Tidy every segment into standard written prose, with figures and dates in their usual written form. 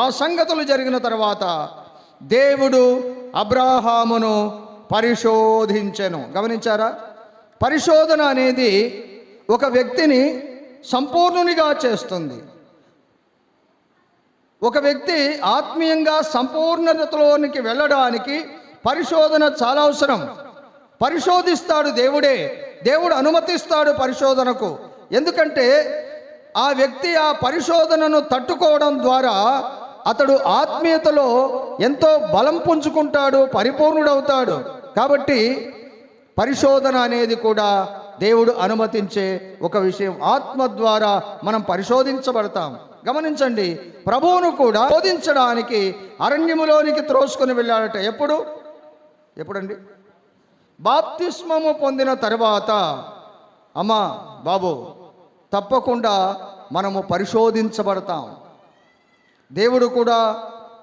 ఆ సంగతులు జరిగిన తర్వాత దేవుడు అబ్రాహామును పరిశోధించెను. గమనించారా? పరిశోధన అనేది ఒక వ్యక్తిని సంపూర్ణునిగా చేస్తుంది. ఒక వ్యక్తి ఆత్మీయంగా సంపూర్ణతలోనికి వెళ్ళడానికి పరిశోధన చాలా అవసరం. పరిశోధిస్తాడు దేవుడే, దేవుడు అనుమతిస్తాడు పరిశోధనకు. ఎందుకంటే ఆ వ్యక్తి ఆ పరిశోధనను తట్టుకోవడం ద్వారా అతడు ఆత్మీయతలో ఎంతో బలం పుంజుకుంటాడు, పరిపూర్ణుడవుతాడు. కాబట్టి పరిశోధన అనేది కూడా దేవుడు అనుమతించే ఒక విషయం. ఆత్మ ద్వారా మనం పరిశోధించబడతాం. గమనించండి, ప్రభువును కూడా శోధించడానికి అరణ్యములోనికి త్రోసుకొని వెళ్ళాడట. ఎప్పుడండి? బాప్తిస్మము పొందిన తర్వాత. అమ్మా బాబు, తప్పకుండా మనము పరిశోధించబడతాం. దేవుడు కూడా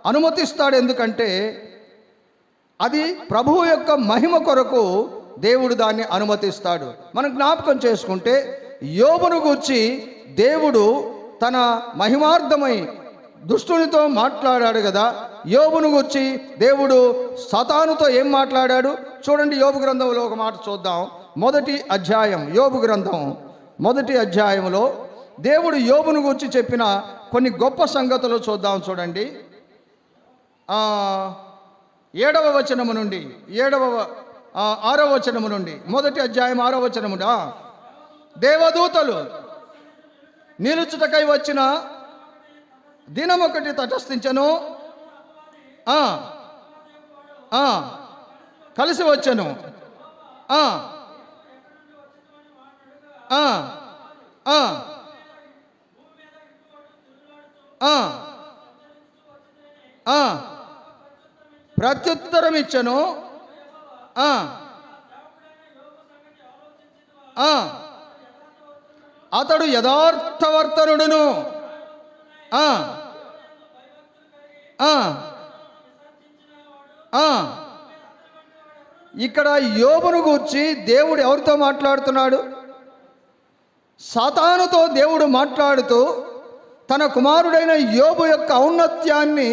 అనుమతిస్తాడు. ఎందుకంటే అది ప్రభువు యొక్క మహిమ కొరకు దేవుడు దాన్ని అనుమతిస్తాడు. మనం జ్ఞాపకం చేసుకుంటే యోబును గూర్చి దేవుడు తన మహిమార్థమై దుష్టునితో మాట్లాడాడు కదా. యోబును గూర్చి దేవుడు సాతానుతో ఏం మాట్లాడాడు చూడండి. యోబు గ్రంథంలో ఒక మాట చూద్దాం. మొదటి అధ్యాయం, యోబు గ్రంథం మొదటి అధ్యాయంలో దేవుడు యోబును గూర్చి చెప్పిన కొన్ని గొప్ప సంగతులు చూద్దాం. చూడండి, 7వ వచనము నుండి 6వ వచనము నుండి, మొదటి అధ్యాయం 6వ వచనము. దేవదూతలు నిలుచుటకై వచ్చిన దినమొకటి తటస్థించను, కలిసి వచ్చను. ప్రత్యుత్తరం ఇచ్చను. అతడు యథార్థవర్తనుడును. ఇక్కడ యోబును గూర్చి దేవుడు ఎవరితో మాట్లాడుతున్నాడు? సాతానుతో దేవుడు మాట్లాడుతూ తన కుమారుడైన యోబు యొక్క ఔన్నత్యాన్ని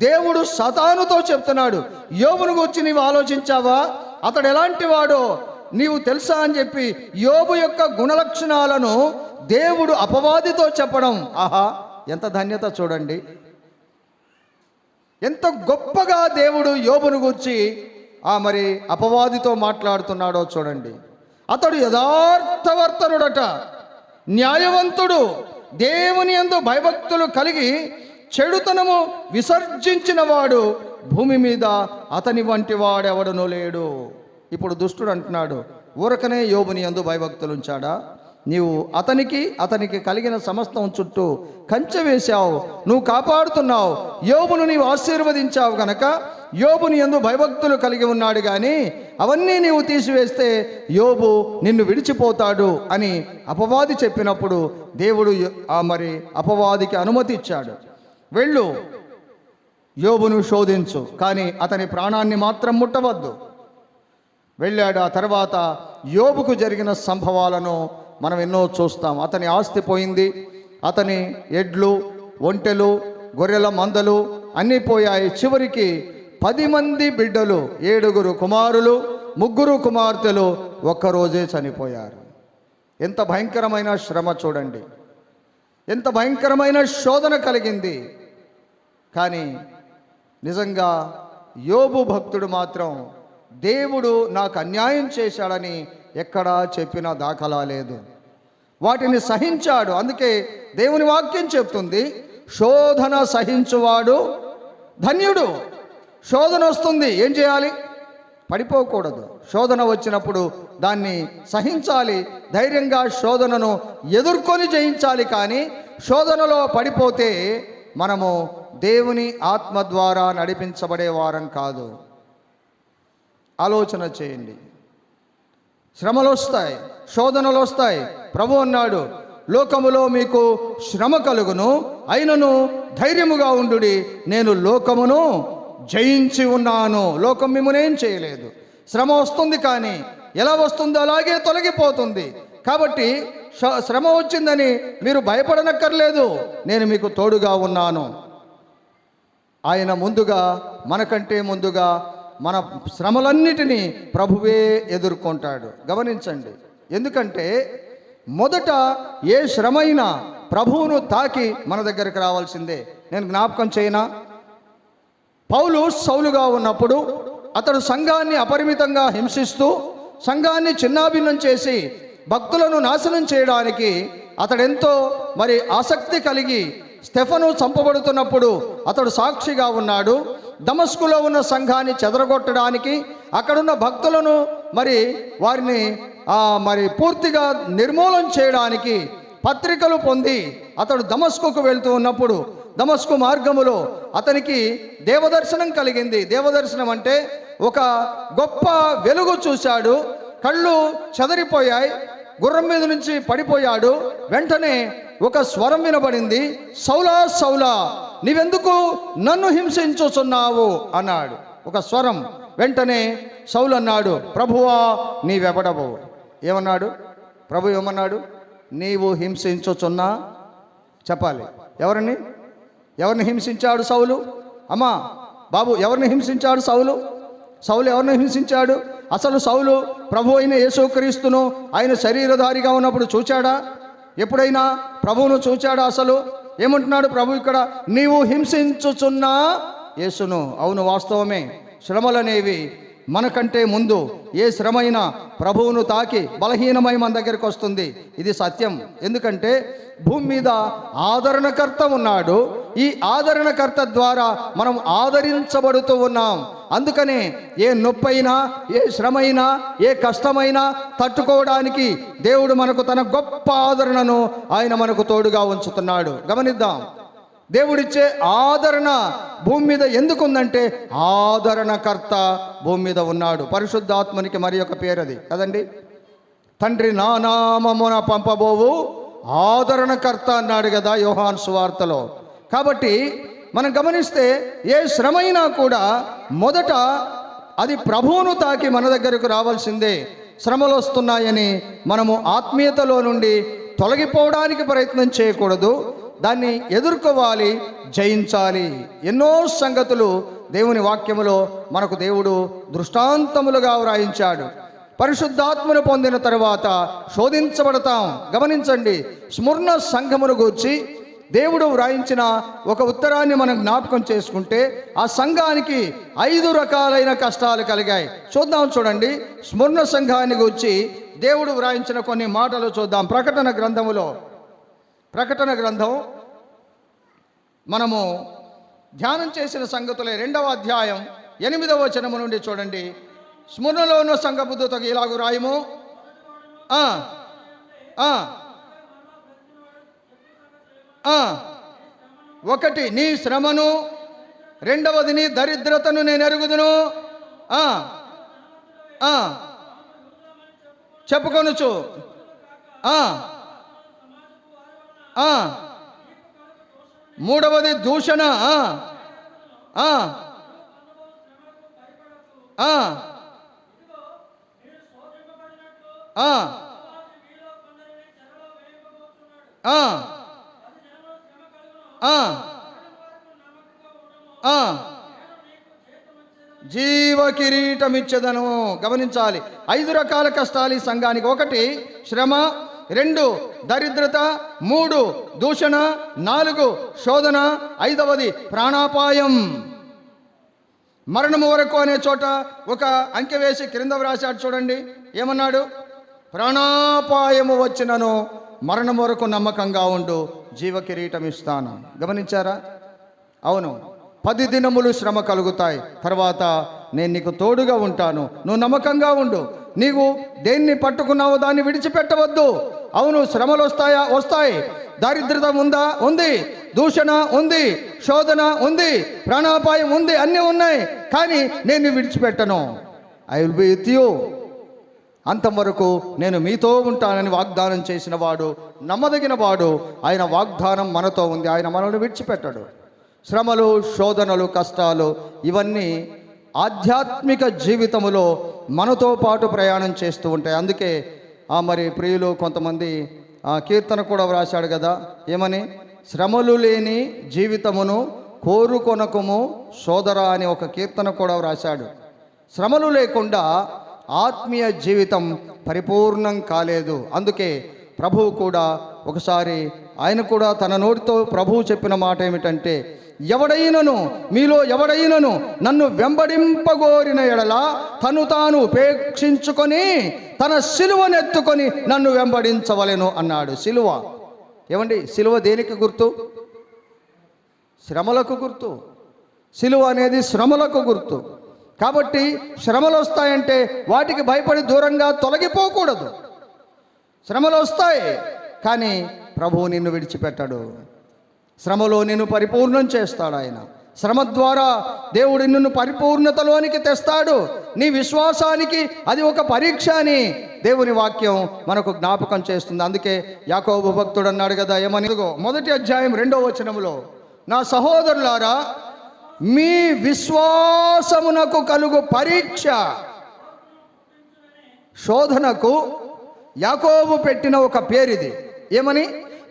దేవుడు సాతానుతో చెప్తున్నాడు. యోబును గూర్చి నీవు ఆలోచించావా? అతడు ఎలాంటి వాడో నీవు తెలుసా అని చెప్పి యోబు యొక్క గుణలక్షణాలను దేవుడు అపవాదితో చెప్పడం. ఆహా, ఎంత ధన్యత చూడండి. ఎంత గొప్పగా దేవుడు యోబును గూర్చి మరి అపవాదితో మాట్లాడుతున్నాడో చూడండి. అతడు యథార్థవర్తనుడట, న్యాయవంతుడు, దేవుని యందు భయభక్తులు కలిగి చెడుతనము విసర్జించిన వాడు భూమి మీద అతని వంటి వాడెవడనూ లేడు. ఇప్పుడు దుష్టుడు అంటున్నాడు, ఊరకనే యోబుని యందు భయభక్తులు ఉంచాడా? నీవు అతనికి కలిగిన సమస్తం చుట్టూ కంచె వేశావు, నువ్వు కాపాడుతున్నావు. యోబును నీవు ఆశీర్వదించావు గనక యోబుని యందు భయభక్తులు కలిగి ఉన్నాడు. కానీ అవన్నీ నీవు తీసివేస్తే యోబు నిన్ను విడిచిపోతాడు అని అపవాది చెప్పినప్పుడు దేవుడు మరి అపవాదికి అనుమతి ఇచ్చాడు. వెళ్ళు, యోబును శోధించు, కానీ అతని ప్రాణాన్ని మాత్రం ముట్టవద్దు. వెళ్ళాడు. ఆ తర్వాత యోబుకు జరిగిన సంభవాలను మనం ఎన్నో చూస్తాం. అతని ఆస్తి పోయింది, అతని ఎడ్లు, ఒంటెలు, గొర్రెల మందలు అన్నీ పోయాయి. చివరికి 10 మంది బిడ్డలు, 7 కుమారులు, 3 కుమార్తెలు ఒక్కరోజే చనిపోయారు. ఎంత భయంకరమైన శ్రమ చూడండి, ఎంత భయంకరమైన శోధన కలిగింది. కానీ నిజంగా యోబు భక్తుడు మాత్రం దేవుడు నాకు అన్యాయం చేశాడని ఎక్కడా చెప్పిన దాఖలా లేదు. వాటిని సహించాడు. అందుకే దేవుని వాక్యం చెప్తుంది, శోధన సహించువాడు ధన్యుడు. శోధన వస్తుంది, ఏం చేయాలి? పడిపోకూడదు. శోధన వచ్చినప్పుడు దాన్ని సహించాలి, ధైర్యంగా శోధనను ఎదుర్కొని జయించాలి. కానీ శోధనలో పడిపోతే మనము దేవుని ఆత్మ ద్వారా నడిపించబడే వారం కాదు. ఆలోచన చేయండి. శ్రమలు వస్తాయి, శోధనలు వస్తాయి. ప్రభు అన్నాడు, లోకములో మీకు శ్రమ కలుగును, అయినను ధైర్యముగా ఉండుడి, నేను లోకమును జయించి ఉన్నాను. లోకం మిమ్మల్ని ఏం చేయలేదు. శ్రమ వస్తుంది, కానీ ఎలా వస్తుందో అలాగే తొలగిపోతుంది. కాబట్టి శ్రమ వచ్చిందని మీరు భయపడనక్కర్లేదు, నేను మీకు తోడుగా ఉన్నాను. ఆయన ముందుగా, మనకంటే ముందుగా మన శ్రమలన్నిటినీ ప్రభువే ఎదుర్కొంటాడు. గమనించండి, ఎందుకంటే మొదట ఏ శ్రమైనా ప్రభువును తాకి మన దగ్గరికి రావాల్సిందే. నేను జ్ఞాపకం చేయనా, పౌలు సౌలుగా ఉన్నప్పుడు అతడు సంఘాన్ని అపరిమితంగా హింసిస్తూ సంఘాన్ని చిన్నాభిన్నం చేసి భక్తులను నాశనం చేయడానికి అతడెంతో ఆసక్తి కలిగి స్టెఫను చంపబడుతున్నప్పుడు అతడు సాక్షిగా ఉన్నాడు. దమస్కులో ఉన్న సంఘాన్ని చెదరగొట్టడానికి, అక్కడున్న భక్తులను వారిని పూర్తిగా నిర్మూలన చేయడానికి పత్రికలు పొంది అతడు దమస్కుకు వెళ్తూ ఉన్నప్పుడు దమస్కు మార్గములో అతనికి దేవదర్శనం కలిగింది. దేవదర్శనం అంటే ఒక గొప్ప వెలుగు చూశాడు. కళ్ళు చెదరిపోయాయి, గుర్రం మీద నుంచి పడిపోయాడు. వెంటనే ఒక స్వరం వినబడింది, సౌలా సౌలా, నీవెందుకు నన్ను హింసించుచున్నావు అన్నాడు ఒక స్వరం. వెంటనే సౌలు అన్నాడు, ప్రభువా నీవెవడవు? ఏమన్నాడు ప్రభు? ఏమన్నాడు? నీవు హింసించుచున్నా? చెప్పాలి. ఎవరిని హింసించాడు సౌలు? అమ్మా బాబు, ఎవరిని హింసించాడు సౌలు? ఎవరిని హింసించాడు? అసలు సౌలు ప్రభు అయిన యేసుక్రీస్తును ఆయన శరీరధారిగా ఉన్నప్పుడు చూచాడా? ఎప్పుడైనా ప్రభువును చూచాడా? అసలు ఏమంటున్నాడు ప్రభు ఇక్కడ? నీవు హింసించుచున్నా యేసును. అవును, వాస్తవమే. శ్రమలనేవి మనకంటే ముందు ఏ శ్రమైనా ప్రభువును తాకి బలహీనమై మన దగ్గరికి వస్తుంది. ఇది సత్యం. ఎందుకంటే భూమి మీద ఆదరణకర్త ఉన్నాడు. ఈ ఆదరణకర్త ద్వారా మనం ఆదరించబడుతూ ఉన్నాం. అందుకనే ఏ నొప్పైనా, ఏ శ్రమైనా, ఏ కష్టమైనా తట్టుకోవడానికి దేవుడు మనకు తన గొప్ప ఆదరణను ఆయన మనకు తోడుగా ఉంచుతున్నాడు. గమనిద్దాం, దేవుడిచ్చే ఆదరణ భూమి మీద ఎందుకుందంటే ఆదరణకర్త భూమి మీద ఉన్నాడు. పరిశుద్ధాత్మనికి మరి ఒక పేరు అది కదండి. తండ్రి నా నామమున పంపబోవు ఆదరణకర్త అన్నాడు కదా యోహాను సువార్తలో. కాబట్టి మనం గమనిస్తే ఏ శ్రమైనా కూడా మొదట అది ప్రభువును తాకి మన దగ్గరకు రావాల్సిందే. శ్రమలు వస్తున్నాయని మనము ఆత్మీయతలో నుండి తొలగిపోవడానికి ప్రయత్నం చేయకూడదు. దాన్ని ఎదుర్కోవాలి, జయించాలి. ఎన్నో సంగతులు దేవుని వాక్యములో మనకు దేవుడు దృష్టాంతములుగా వ్రాయించాడు. పరిశుద్ధాత్మను పొందిన తరువాత శోధించబడతాం. గమనించండి, స్మరణ సంఘమును గూర్చి దేవుడు వ్రాయించిన ఒక ఉత్తరాన్ని మనం జ్ఞాపకం చేసుకుంటే ఆ సంఘానికి 5 రకాలైన కష్టాలు కలిగాయి. చూడండి, స్మరణ సంఘాన్ని గూర్చి దేవుడు వ్రాయించిన కొన్ని మాటలు చూద్దాం. ప్రకటన గ్రంథం మనము ధ్యానం చేసిన సంగతులే 2వ అధ్యాయం 8వ వచనము నుండి చూడండి. స్మరణలో ఉన్న సంఘబుద్ధతకు ఇలాగు రాయము. ఒకటి నీ శ్రమను, రెండవది నీ దరిద్రతను నేను ఎరుగుదును. చెప్పుకొనుచు మూడవది దూషణ. జీవ కిరీటం ఇచ్చేదను. గమనించాలి, 5 రకాల కష్టాలు ఈ సంఘానికి. 1 శ్రమ, 2 దరిద్రత, 3 దూషణ, 4 శోధన, 5వది ప్రాణాపాయం. మరణము వరకు అనే చోట ఒక అంకె వేసి క్రింద వ్రాశాడు. చూడండి ఏమన్నాడు? ప్రాణాపాయము వచ్చినను మరణం వరకు నమ్మకంగా ఉండు, జీవ కిరీటం ఇస్తాను. గమనించారా? అవును, 10 దినములు శ్రమ కలుగుతాయి, తర్వాత నేను నీకు తోడుగా ఉంటాను, నువ్వు నమ్మకంగా ఉండు. నీవు దేన్ని పట్టుకున్నావో దాన్ని విడిచిపెట్టవద్దు. అవును, శ్రమలు వస్తాయి. దారిద్రత ఉంది, దూషణ ఉంది, శోధన ఉంది, ప్రాణాపాయం ఉంది, అన్నీ ఉన్నాయి. కానీ నేను విడిచిపెట్టను. I will be with you. అంతవరకు నేను మీతో ఉంటానని వాగ్దానం చేసిన వాడు నమ్మదగిన వాడు. ఆయన వాగ్దానం మనతో ఉంది. ఆయన మనల్ని విడిచిపెట్టడు. శ్రమలు, శోధనలు, కష్టాలు ఇవన్నీ ఆధ్యాత్మిక జీవితములో మనతో పాటు ప్రయాణం చేస్తూ ఉంటాయి. అందుకే ప్రియులు కొంతమంది కీర్తన కూడా వ్రాశాడు కదా, ఏమని? శ్రమలు లేని జీవితమును కోరుకొనకము సోదరా అని ఒక కీర్తన కూడా వ్రాశాడు. శ్రమలు లేకుండా ఆత్మీయ జీవితం పరిపూర్ణం కాలేదు. అందుకే ప్రభువు కూడా ఒకసారి ఆయన కూడా తన నోటితో ప్రభువు చెప్పిన మాట ఏమిటంటే, మీలో ఎవడైనను నన్ను వెంబడింపగోరిన ఎడల తను తాను ఉపేక్షించుకొని తన సిలువనెత్తుకొని నన్ను వెంబడించవలెను అన్నాడు. సిలువ ఏమండి? సిలువ దేనికి గుర్తు? శ్రమలకు గుర్తు. సిలువ అనేది శ్రమలకు గుర్తు. కాబట్టి శ్రమలు వస్తాయంటే వాటికి భయపడి దూరంగా తొలగిపోకూడదు. శ్రమలు వస్తాయి, కానీ ప్రభువు నిన్ను విడిచిపెట్టాడు. శ్రమలో నిన్ను పరిపూర్ణం చేస్తాడు ఆయన. శ్రమ ద్వారా దేవుడు నిన్ను పరిపూర్ణతలోనికి తెస్తాడు. నీ విశ్వాసానికి అది ఒక పరీక్ష అని దేవుని వాక్యం మనకు జ్ఞాపకం చేస్తుంది. అందుకే యాకోబు భక్తుడు అన్నాడు కదా, ఏమని? 1వ అధ్యాయం 2వ వచనములో, నా సహోదరులారా, మీ విశ్వాసమునకు కలుగు పరీక్ష, శోధనకు యాకోబు పెట్టిన ఒక పేరిది. ఏమని?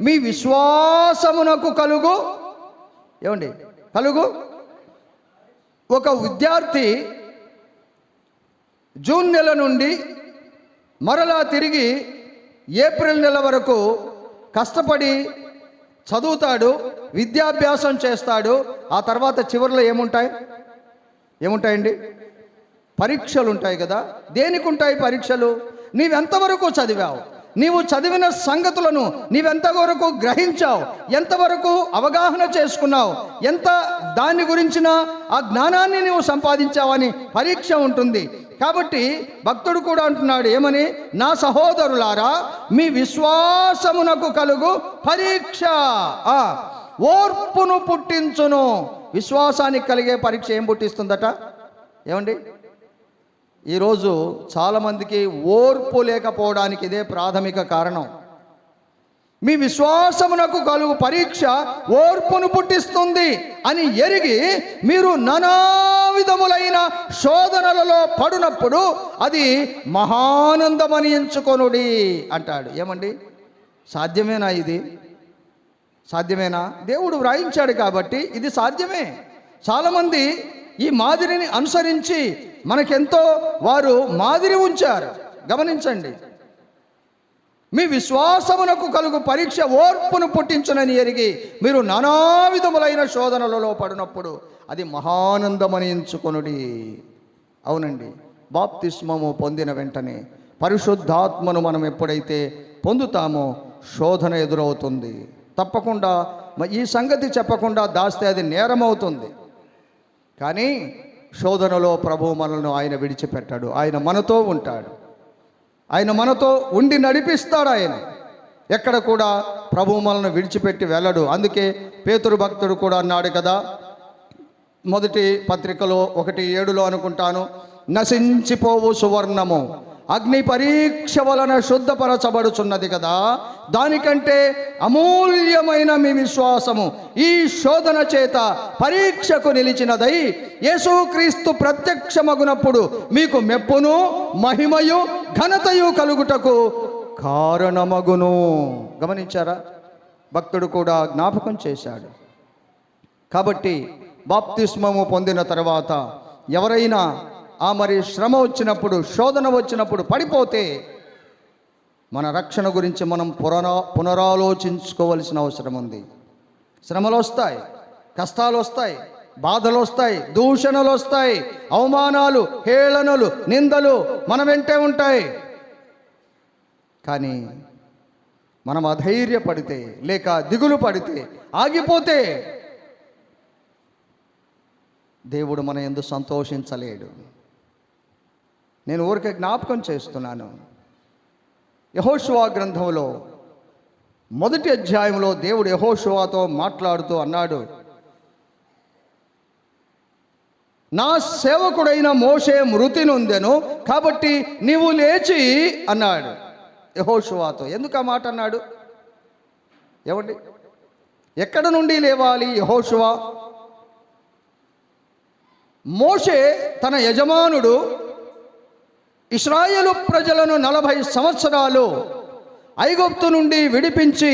మీ విశ్వాసమునకు కలుగు. ఏమండి? కలుగు. ఒక విద్యార్థి జూన్ నెల నుండి మరలా తిరిగి ఏప్రిల్ నెల వరకు కష్టపడి చదువుతాడు, విద్యాభ్యాసం చేస్తాడు. ఆ తర్వాత చివరిలో ఏముంటాయండి? పరీక్షలు ఉంటాయి కదా. దేనికి ఉంటాయి పరీక్షలు? నీవెంతవరకు చదివావు, నీవు చదివిన సంగతులను నీవెంతవరకు గ్రహించావు, ఎంతవరకు అవగాహన చేసుకున్నావు, ఎంత దాని గురించిన ఆ జ్ఞానాన్ని నీవు సంపాదించావని పరీక్ష ఉంటుంది. కాబట్టి భక్తుడు కూడా అంటున్నాడు, ఏమని? నా సహోదరులారా, మీ విశ్వాసమునకు కలుగు పరీక్ష ఓర్పును పుట్టించును. విశ్వాసానికి కలిగే పరీక్ష ఏం పుట్టిస్తుందట? ఏమండి? ఈరోజు చాలామందికి ఓర్పు లేకపోవడానికి ఇదే ప్రాథమిక కారణం. మీ విశ్వాసమునకు కలుగు పరీక్ష ఓర్పును పుట్టిస్తుంది అని ఎరిగి మీరు నానా విధములైన శోధనలలో పడినప్పుడు అది మహానందమని ఎంచుకొనుడి అంటాడు. ఏమండి? సాధ్యమేనా ఇది? సాధ్యమేనా? దేవుడు వ్రాయించాడు కాబట్టి ఇది సాధ్యమే. చాలామంది ఈ మాదిరిని అనుసరించి మనకెంతో వారు మాదిరి ఉంచారు. గమనించండి. మీ విశ్వాసమునకు కలుగు పరీక్ష ఓర్పును పుట్టించునని ఎరిగి మీరు నానా విధములైన శోధనలలో పడినప్పుడు అది మహానందమని ఎంచుకొనుడి. అవునండి, బాప్తిస్మము పొందిన వెంటనే పరిశుద్ధాత్మను మనం ఎప్పుడైతే పొందుతామో శోధన ఎదురవుతుంది. తప్పకుండా ఈ సంగతి చెప్పకుండా దాస్తే అది నేరమవుతుంది. కానీ శోధనలో ప్రభువు మనల్ని ఆయన విడిచిపెట్టాడు. ఆయన మనతో ఉంటాడు. ఆయన మనతో ఉండి నడిపిస్తాడు. ఆయన ఎక్కడ కూడా ప్రభువు మనల్ని విడిచిపెట్టి వెళ్ళడు. అందుకే పేతురు భక్తుడు కూడా అన్నాడు కదా, మొదటి పత్రికలో 1:7 అనుకుంటాను, నశించిపోవు సువర్ణము అగ్ని పరీక్ష వలన శుద్ధపరచబడుచున్నది కదా, దానికంటే అమూల్యమైన మీ విశ్వాసము ఈ శోధన చేత పరీక్షకు నిలిచినదై యేసుక్రీస్తు ప్రత్యక్షమగునప్పుడు మీకు మెప్పును మహిమయు ఘనతయు కలుగుటకు కారణమగును. గమనించారా? భక్తుడు కూడా జ్ఞాపకం చేశాడు. కాబట్టి బాప్తిస్మము పొందిన తర్వాత ఎవరైనా మరి శ్రమ వచ్చినప్పుడు, శోధన వచ్చినప్పుడు పడిపోతే మన రక్షణ గురించి మనం పునరాలోచించుకోవలసిన అవసరం ఉంది. శ్రమలు వస్తాయి, కష్టాలు వస్తాయి, బాధలు వస్తాయి, దూషణలు వస్తాయి, అవమానాలు, హేళనలు, నిందలు మన వెంటే ఉంటాయి. కానీ మనం అధైర్యపడితే లేక దిగులు పడితే, ఆగిపోతే దేవుడు మన యందు సంతోషించలేడు. నేను ఊరికే జ్ఞాపకం చేస్తున్నాను. యెహోషువ గ్రంథంలో 1వ అధ్యాయంలో దేవుడు యెహోషువతో మాట్లాడుతూ అన్నాడు, నా సేవకుడైన మోషే మృతి నొందెను కాబట్టి నీవు లేచి అన్నాడు యెహోషువతో. ఎందుకు ఆ మాట అన్నాడు? ఏమండి? ఎక్కడ నుండి లేవాలి యెహోషువ? మోషే తన యజమానుడు ఇశ్రాయేలు ప్రజలను 40 సంవత్సరాలు ఐగుప్తు నుండి విడిపించి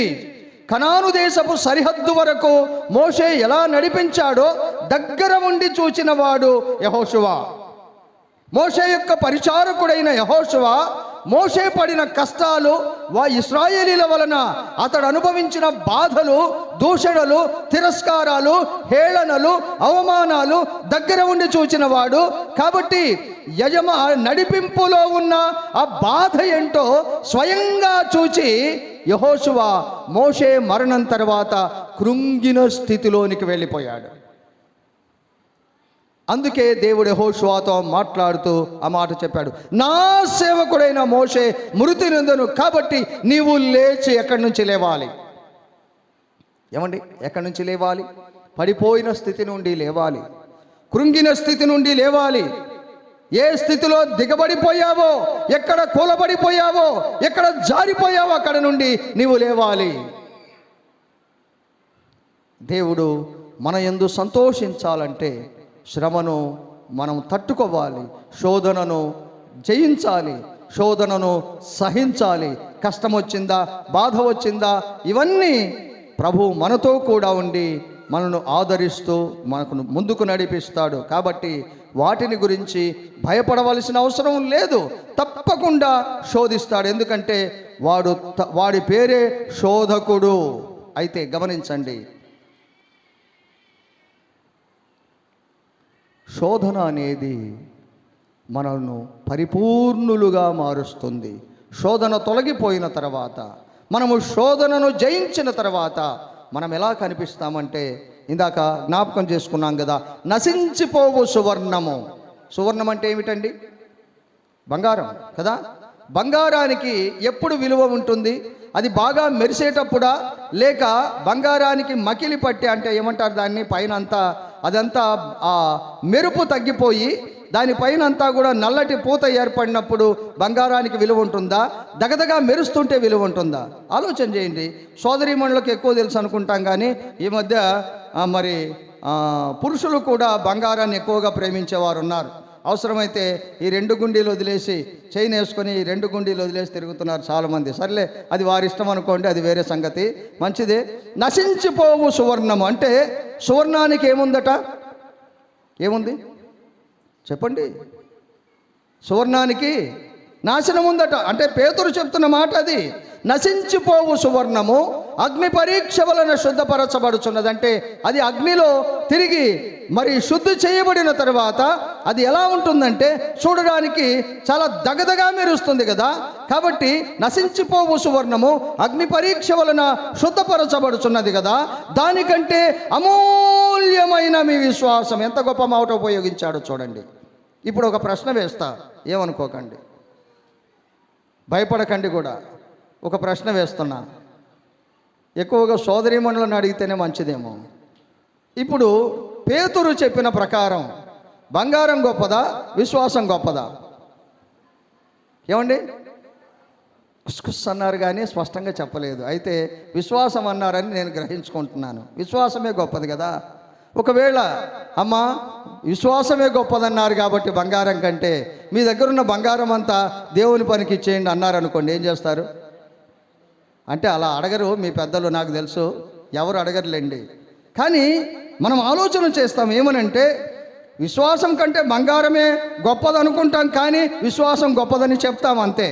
కనాను దేశపు సరిహద్దు వరకు మోషే ఎలా నడిపించాడో దగ్గర ఉండి చూచిన వాడు యెహోషువ. మోషే యొక్క పరిచారకుడైన యెహోషువ మోషే పడిన కష్టాలు, ఇశ్రాయేలీల వలన అతడు అనుభవించిన బాధలు, దూషణలు, తిరస్కారాలు, హేళనలు, అవమానాలు దగ్గర ఉండి చూచిన వాడు. కాబట్టి నడిపింపులో ఉన్న ఆ బాధ ఏంటో స్వయంగా చూచి యెహోషువ మోషే మరణం తర్వాత కృంగిన స్థితిలోనికి వెళ్ళిపోయాడు. అందుకే దేవుడు యెహోషువతో మాట్లాడుతూ ఆ మాట చెప్పాడు, నా సేవకుడైన మోషే మృతి నొందెను, కాబట్టి నీవు లేచి ఎక్కడి నుంచి లేవాలి. ఏమండి, ఎక్కడి నుంచి లేవాలి? పడిపోయిన స్థితి నుండి లేవాలి, కృంగిన స్థితి నుండి లేవాలి. ఏ స్థితిలో దిగబడిపోయావో, ఎక్కడ కూలబడిపోయావో, ఎక్కడ జారిపోయావో అక్కడ నుండి నీవు లేవాలి. దేవుడు మన యందు సంతోషించాలంటే శ్రమను మనం తట్టుకోవాలి, శోధనను జయించాలి, శోధనను సహించాలి. కష్టం వచ్చిందా, బాధ వచ్చిందా, ఇవన్నీ ప్రభు మనతో కూడా ఉండి మనను ఆదరిస్తూ మనకు ముందుకు నడిపిస్తాడు. కాబట్టి వాటిని గురించి భయపడవలసిన అవసరం లేదు. తప్పకుండా శోధిస్తాడు, ఎందుకంటే వాడి పేరే శోధకుడు. అయితే గమనించండి, శోధన అనేది మనల్ని పరిపూర్ణులుగా మారుస్తుంది. శోధన తొలగిపోయిన తర్వాత, మనము శోధనను జయించిన తర్వాత మనం ఎలా కనిపిస్తామంటే, ఇందాక జ్ఞాపకం చేసుకున్నాం కదా, నశించిపోవు సువర్ణము. సువర్ణం అంటే ఏమిటండి? బంగారం కదా. బంగారానికి ఎప్పుడు విలువ ఉంటుంది? అది బాగా మెరిసేటప్పుడా, లేక బంగారానికి మకిలి పట్టి, అంటే ఏమంటారు దాన్ని, పైన అంతా అదంతా ఆ మెరుపు తగ్గిపోయి దానిపైన అంతా కూడా నల్లటి పూత ఏర్పడినప్పుడు బంగారానికి విలువ ఉంటుందా? దగదగా మెరుస్తుంటే విలువ ఉంటుందా? ఆలోచన చేయండి. సోదరీమణులకు ఎక్కువ తెలుసు అనుకుంటాం, కానీ ఈ మధ్య మరి పురుషులు కూడా బంగారాన్ని ఎక్కువగా ప్రేమించేవారు ఉన్నారు. అవసరమైతే ఈ 2 గుండీలు వదిలేసి, చైన్ వేసుకొని ఈ 2 గుండీలు వదిలేసి తిరుగుతున్నారు చాలామంది. సర్లే, అది వారి ఇష్టం అనుకోండి, అది వేరే సంగతి, మంచిదే. నశించిపోవు సువర్ణము అంటే సువర్ణానికి ఏముందట? ఏముంది చెప్పండి? సువర్ణానికి నాశనం ఉందట. అంటే పేతురు చెప్తున్న మాట అది. నశించిపోవు సువర్ణము అగ్ని పరీక్ష వలన శుద్ధపరచబడుచున్నది. అంటే అది అగ్నిలో తిరిగి మరి శుద్ధి చేయబడిన తర్వాత అది ఎలా ఉంటుందంటే చూడడానికి చాలా దగదగా మెరుస్తుంది కదా. కాబట్టి నశించిపోవు సువర్ణము అగ్ని పరీక్ష వలన శుద్ధపరచబడుచున్నది కదా. దానికంటే అమూల్యమైన మీ విశ్వాసం. ఎంత గొప్ప మాట ఉపయోగించాడో చూడండి. ఇప్పుడు ఒక ప్రశ్న వేస్తా, ఏమనుకోకండి, భయపడకండి కూడా. ఒక ప్రశ్న వేస్తున్నా, ఎక్కువగా సోదరీమణులను అడిగితేనే మంచిదేమో. ఇప్పుడు పేతురు చెప్పిన ప్రకారం బంగారం గొప్పదా, విశ్వాసం గొప్పదా? ఏమండి? కుస్కుస్ అన్నారు కానీ స్పష్టంగా చెప్పలేదు. అయితే విశ్వాసం అన్నారని నేను గ్రహించుకుంటున్నాను. విశ్వాసమే గొప్పది కదా. ఒకవేళ అమ్మ విశ్వాసమే గొప్పదన్నారు కాబట్టి బంగారం కంటే మీ దగ్గర ఉన్న బంగారం అంతా దేవుని పనికి ఇచ్చేయండి అన్నారనుకోండి, ఏం చేస్తారు? అంటే అలా అడగరు మీ పెద్దలు, నాకు తెలుసు, ఎవరు అడగరులేండి. కానీ మనం ఆలోచన చేస్తాం ఏమనంటే, విశ్వాసం కంటే బంగారమే గొప్పది అనుకుంటాం, కానీ విశ్వాసం గొప్పదని చెప్తాం అంతే.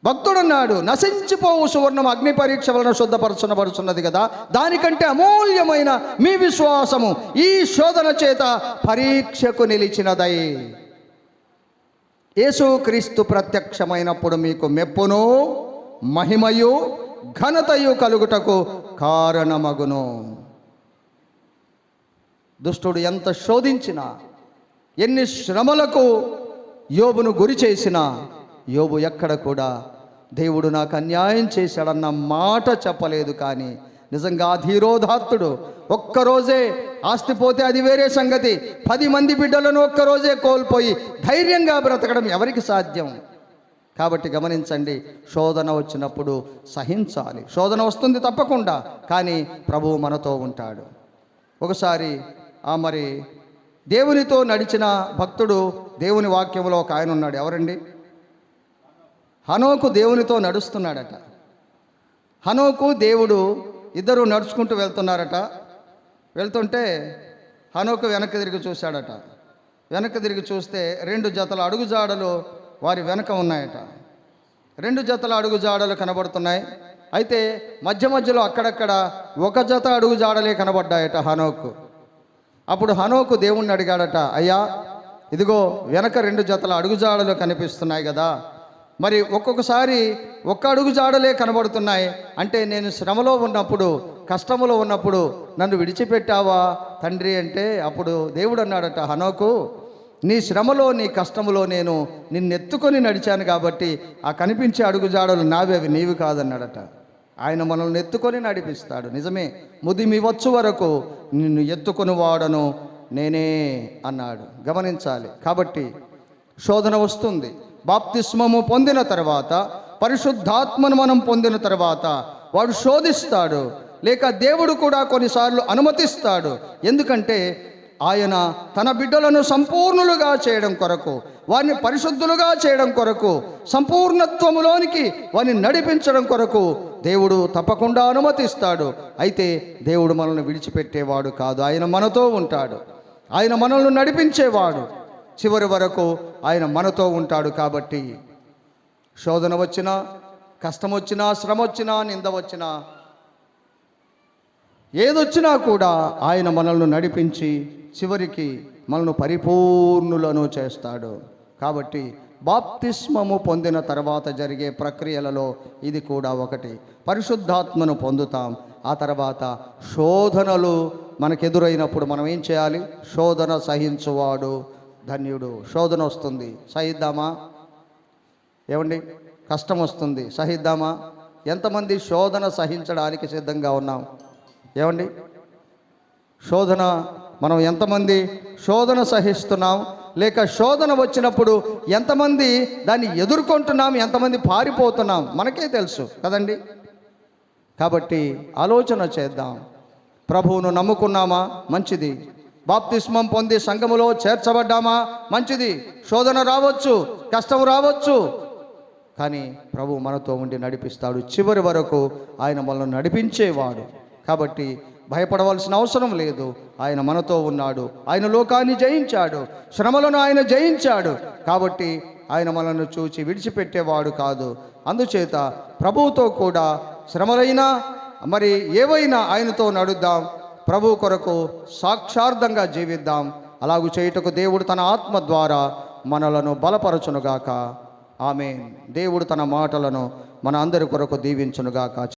భక్తుడున్నాడు, నశించిపోవు సువర్ణం అగ్ని పరీక్ష వలన శుద్ధపరచబడుచున్నది కదా. దానికంటే అమూల్యమైన మీ విశ్వాసము ఈ శోధన చేత పరీక్షకు నిలిచినదై యేసుక్రీస్తు ప్రత్యక్షమైనప్పుడు మీకు మెప్పును, మహిమయు, ఘనతయు కలుగుటకు కారణమగును. దుష్టుడు ఎంత శోధించినా, ఎన్ని శ్రమలకు యోబును గురి చేసినా, యోబు ఎక్కడ కూడా దేవుడు నాకు అన్యాయం చేశాడన్న మాట చెప్పలేదు. కానీ నిజంగా ధీరోదాత్తుడు. ఒక్కరోజే ఆస్తి పోతే అది వేరే సంగతి, 10 మంది బిడ్డలను ఒక్కరోజే కోల్పోయి ధైర్యంగా బ్రతకడం ఎవరికి సాధ్యం? కాబట్టి గమనించండి, శోధన వచ్చినప్పుడు సహించాలి. శోధన వస్తుంది తప్పకుండా, కానీ ప్రభువు మనతో ఉంటాడు. ఒకసారి మరి దేవునితో నడిచిన భక్తుడు, దేవుని వాక్యంలో ఒక ఆయన ఉన్నాడు. ఎవరండి? హనోకు దేవునితో నడుస్తున్నాడట. హనోకు దేవుడు ఇద్దరు నడుచుకుంటూ వెళ్తున్నారట. వెళ్తుంటే హనోకు వెనక్కి తిరిగి చూశాడట. వెనక్కి తిరిగి చూస్తే 2 జతల అడుగుజాడలు వారి వెనక ఉన్నాయట. 2 జతల అడుగుజాడలు కనబడుతున్నాయి. అయితే మధ్య మధ్యలో అక్కడక్కడ 1 జత అడుగుజాడలే కనబడ్డాయట హనోకు. అప్పుడు హనోకు దేవుణ్ణి అడిగాడట, అయ్యా ఇదిగో వెనక 2 జతల అడుగుజాడలు కనిపిస్తున్నాయి కదా, మరి ఒక్కొక్కసారి 1 అడుగుజాడలే కనబడుతున్నాయి అంటే నేను శ్రమలో ఉన్నప్పుడు, కష్టములో ఉన్నప్పుడు నన్ను విడిచిపెట్టావా తండ్రి అంటే, అప్పుడు దేవుడు అన్నాడట, హనోకు నీ శ్రమలో నీ కష్టములో నేను నిన్నెత్తుకొని నడిచాను కాబట్టి ఆ కనిపించే అడుగుజాడలు నావి, అవి నీవి కాదన్నాడట. ఆయన మనల్ని ఎత్తుకొని నడిపిస్తాడు. నిజమే, ముదిమి వచ్చు వరకు నిన్ను ఎత్తుకొని వాడను నేనే అన్నాడు. గమనించాలి. కాబట్టి శోధన వస్తుంది. బాప్తిస్మము పొందిన తర్వాత, పరిశుద్ధాత్మను మనం పొందిన తర్వాత వాడు శోధిస్తాడు, లేక దేవుడు కూడా కొన్నిసార్లు అనుమతిస్తాడు. ఎందుకంటే ఆయన తన బిడ్డలను సంపూర్ణులుగా చేయడం కొరకు, వారిని పరిశుద్ధులుగా చేయడం కొరకు, సంపూర్ణత్వములోనికి వారిని నడిపించడం కొరకు దేవుడు తప్పకుండా అనుమతిస్తాడు. అయితే దేవుడు మనల్ని విడిచిపెట్టేవాడు కాదు. ఆయన మనతో ఉంటాడు. ఆయన మనల్ని నడిపించేవాడు. చివరి వరకు ఆయన మనతో ఉంటాడు. కాబట్టి శోధన వచ్చినా, కష్టం వచ్చినా, శ్రమ వచ్చినా, నింద వచ్చినా, ఏదొచ్చినా కూడా ఆయన మనల్ని నడిపించి చివరికి మనల్ని పరిపూర్ణులను చేస్తాడు. కాబట్టి బాప్తిస్మము పొందిన తర్వాత జరిగే ప్రక్రియలలో ఇది కూడా ఒకటి. పరిశుద్ధాత్మను పొందుతాం. ఆ తర్వాత శోధనలు మనకెదురైనప్పుడు మనం ఏం చేయాలి? శోధన సహించువాడు ధన్యుడు. శోధన వస్తుంది, సహిద్దామా? ఏమండి, కష్టం వస్తుంది, సహిద్దామా? ఎంతమంది శోధన సహించడానికి సిద్ధంగా ఉన్నాం? ఏమండి, శోధన మనం ఎంతమంది శోధన సహిస్తున్నాం? లేక శోధన వచ్చినప్పుడు ఎంతమంది దాన్ని ఎదుర్కొంటున్నాం, ఎంతమంది పారిపోతున్నాం మనకే తెలుసు కదండి. కాబట్టి ఆలోచన చేద్దాం. ప్రభువును నమ్ముకున్నామా? మంచిది. బాప్తిస్మం పొంది సంఘములో చేర్చబడ్డామా? మంచిది. శోధన రావచ్చు, కష్టం రావచ్చు, కానీ ప్రభు మనతో ఉండి నడిపిస్తాడు. చివరి వరకు ఆయన మనల్ని నడిపించేవాడు. కాబట్టి భయపడవలసిన అవసరం లేదు. ఆయన మనతో ఉన్నాడు. ఆయన లోకాన్ని జయించాడు, శ్రమలను ఆయన జయించాడు. కాబట్టి ఆయన మనల్ని చూచి విడిచిపెట్టేవాడు కాదు. అందుచేత ప్రభువుతో కూడా శ్రమలైనా మరి ఏవైనా ఆయనతో నడుద్దాం. ప్రభు కొరకు సాక్షార్థంగా జీవిద్దాం. అలాగూ చేయుటకు దేవుడు తన ఆత్మ ద్వారా మనలను బలపరచునుగాక. ఆమేన్. దేవుడు తన మాటలను మన అందరి కొరకు దీవించునుగాక.